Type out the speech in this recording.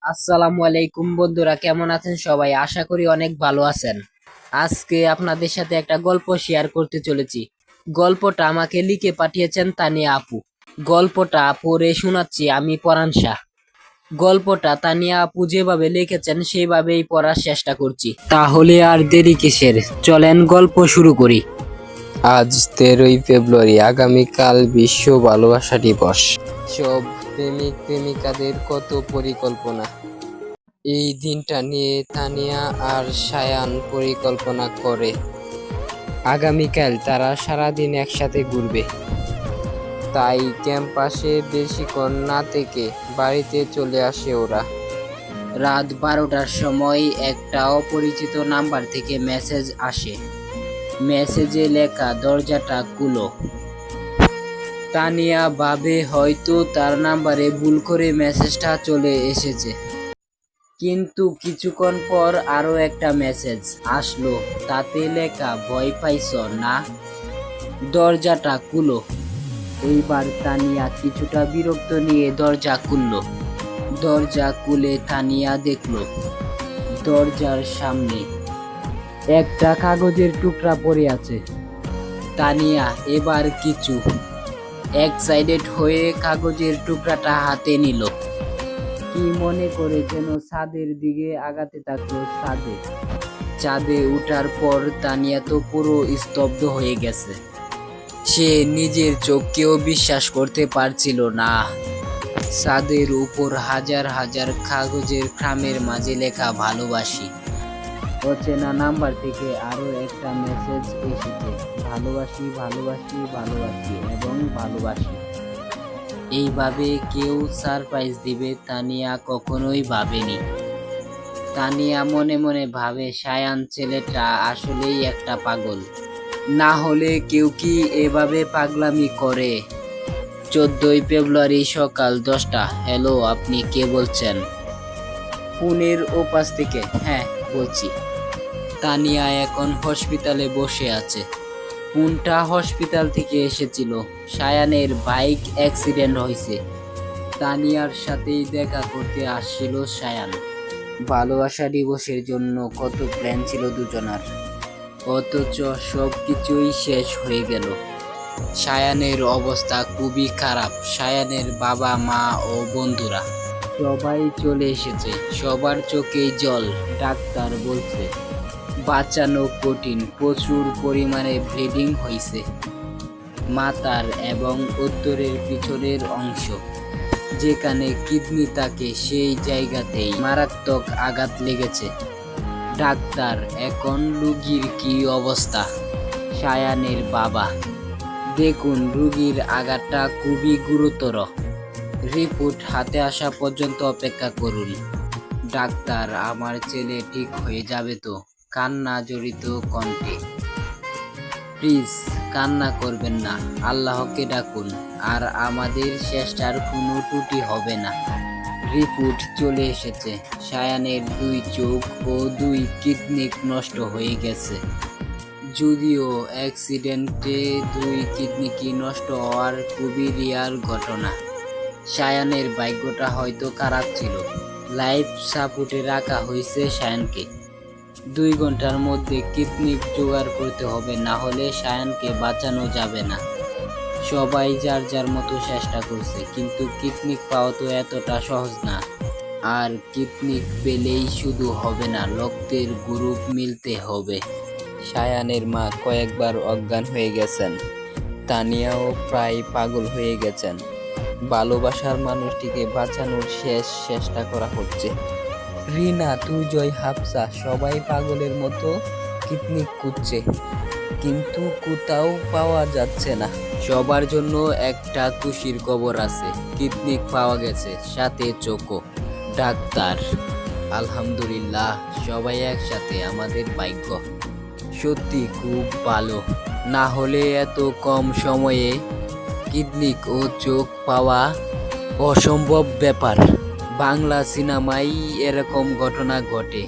আসসালামু আলাইকুম বন্ধুরা, কেমন আছেন সবাই? আশা করি অনেক ভালো আছেন। আজকে আপনাদের সাথে একটা গল্প শেয়ার করতে চলেছি। গল্পটা আমাকে লিখে পাঠিয়েছেন তানিয়া আপু। গল্পটা পড়ে শোনাচ্ছি আমি পরাণ শাহ। গল্পটা তানিয়া আপু যেভাবে লিখেছেন সেইভাবেই পড়ার চেষ্টা করছি। তাহলে আর দেরি কিসের, চলেন গল্প শুরু করি। আজ 13ই ফেব্রুয়ারি, আগামীকাল বিশ্ব ভালোবাসা দিবস। সব প্রেমিক প্রেমিকাদের কত পরিকল্পনা। এই দিনটা নিয়ে তানিয়া আর সায়ান পরিকল্পনা করে। আগামীকাল তারা সারাদিন একসাথে ঘুরবে। তাই ক্যাম্পাসে বেশিক্ষণ না থেকে বাড়িতে চলে আসে ওরা। রাত 12টার সময় একটা অপরিচিত নাম্বার থেকে মেসেজ আসে। মেসেজে লেখা, দরজাটা খুলো। তানিয়া ভাবে হয়তো তার নাম্বারে ভুল করে মেসেজটা চলে এসেছে। কিন্তু কিছুক্ষণ পর আরো একটা মেসেজ আসলো, তাতে লেখা, ভয় পাইছো না, দরজাটা খুলো। এইবার তানিয়া কিছুটা বিরক্ত নিয়ে দরজা খুলল। দরজা খুলে তানিয়া দেখলো দরজার সামনে একটা কাগজের টুকরা পড়ে আছে। তানিয়া এবার কিছু এক্সাইটেড হয়ে কাগজের টুকরাটা হাতে নিল। কি মনে করে যেন ছাদের দিকে আগাতে থাকলো। চাঁদে উঠার পর তানিয়া তো পুরো স্তব্ধ হয়ে গেছে। সে নিজের চোখকেও বিশ্বাস করতে পারছিল না। ছাদের উপর হাজার হাজার কাগজের খামের মাঝে লেখা ভালোবাসি। অচেনা নাম্বার থেকে আরো একটা মেসেজ এসেছে, ভালোবাসি ভালোবাসি ভালোবাসি এবং ভালোবাসি। এইভাবে কেউ সারপ্রাইজ দিবে তানিয়া কখনোই ভাবেনি। তানিয়া মনে মনে ভাবে, সায়ান ছেলেটা আসলেই একটা পাগল। না হলে কেউ কি এভাবে পাগলামি করে? 14ই ফেব্রুয়ারি সকাল 10টা। হ্যালো, আপনি কে বলছেন? পুনের ওপাশ থেকে। হ্যাঁ, বলছি। তানিয়া এখন হসপিটালে বসে আছে। পুনটা হসপিটাল থেকে এসেছিল। সায়ানের বাইক অ্যাক্সিডেন্ট হয়েছে। তানিয়ার সাথেই দেখা করতে আসছিল সায়ান। ভালোবাসা দিবসের জন্য কত প্ল্যান ছিল দুজনার, অথচ সব কিছুই শেষ হয়ে গেল। সায়ানের অবস্থা খুবই খারাপ। সায়ানের বাবা মা ও বন্ধুরা সবাই চলে এসেছে। সবার চোখেই জল। ডাক্তার বলছে বাঁচানো কঠিন, প্রচুর পরিমাণে ব্লিডিং হয়েছে। মাথার এবং উত্তরের পিছনের অংশ যেখানে কিডনি থাকে সেই জায়গাতেই মারাত্মক আঘাত লেগেছে। ডাক্তার, এখন রোগীর কি অবস্থা? সায়ানের বাবা, দেখুন রোগীর আঘাতটা খুবই গুরুতর। রিপোর্ট হাতে আসা পর্যন্ত অপেক্ষা করুন। ডাক্তার, আমার ছেলে ঠিক হয়ে যাবে তো? কান্না জড়িত কণ্ঠে। প্লিজ কান্না করবেন না, আল্লাহকে ডাকুন, আর আমাদের চেষ্টার কোনো ত্রুটি হবে না। রিপোর্ট চলে এসেছে। সায়ানের 2 চোখ ও 2 কিডনি নষ্ট হয়ে গেছে। যদিও অ্যাক্সিডেন্টে 2 কিডনি নষ্ট হওয়ার খুবই রেয়ার ঘটনা। সায়ানের ভাগ্যটা হয়তো খারাপ ছিল। লাইফ সাপোর্টে রাখা হয়েছে সায়ানকে। 2 ঘন্টার মধ্যে কিডনি জোগাড় করতে হবে, না হলে সায়ানকে বাঁচানো যাবে না। সবাই যার যার মতো চেষ্টা করছে, কিন্তু কিডনি পাওয়া তো এতটা সহজ না। আর কিডনি পেলেই শুধু হবে না, রক্তের গ্রুপ মিলতে হবে। সায়ানের মা কয়েকবার অজ্ঞান হয়ে গেছেন। তানিয়াও প্রায় পাগল হয়ে গেছেন। ভালোবাসার মানুষটিকে বাঁচানোর শেষ চেষ্টা করা হচ্ছে। রিনা, তুজয়, হাফসা সবাই পাগলের মতো কিডনি খুঁজছে, কিন্তু কোথাও পাওয়া যাচ্ছে না। সবার জন্য একটা খুশির খবর আছে, কিডনি পাওয়া গেছে, সাথে চোখও। ডাক্তার, আলহামদুলিল্লাহ, সবাই একসাথে, আমাদের ভাগ্য সত্যি খুব ভালো। না হলে এত কম সময়ে কিডনি ও চোখ পাওয়া অসম্ভব ব্যাপার। বাংলা সিনেমায় এরকম ঘটনা ঘটে।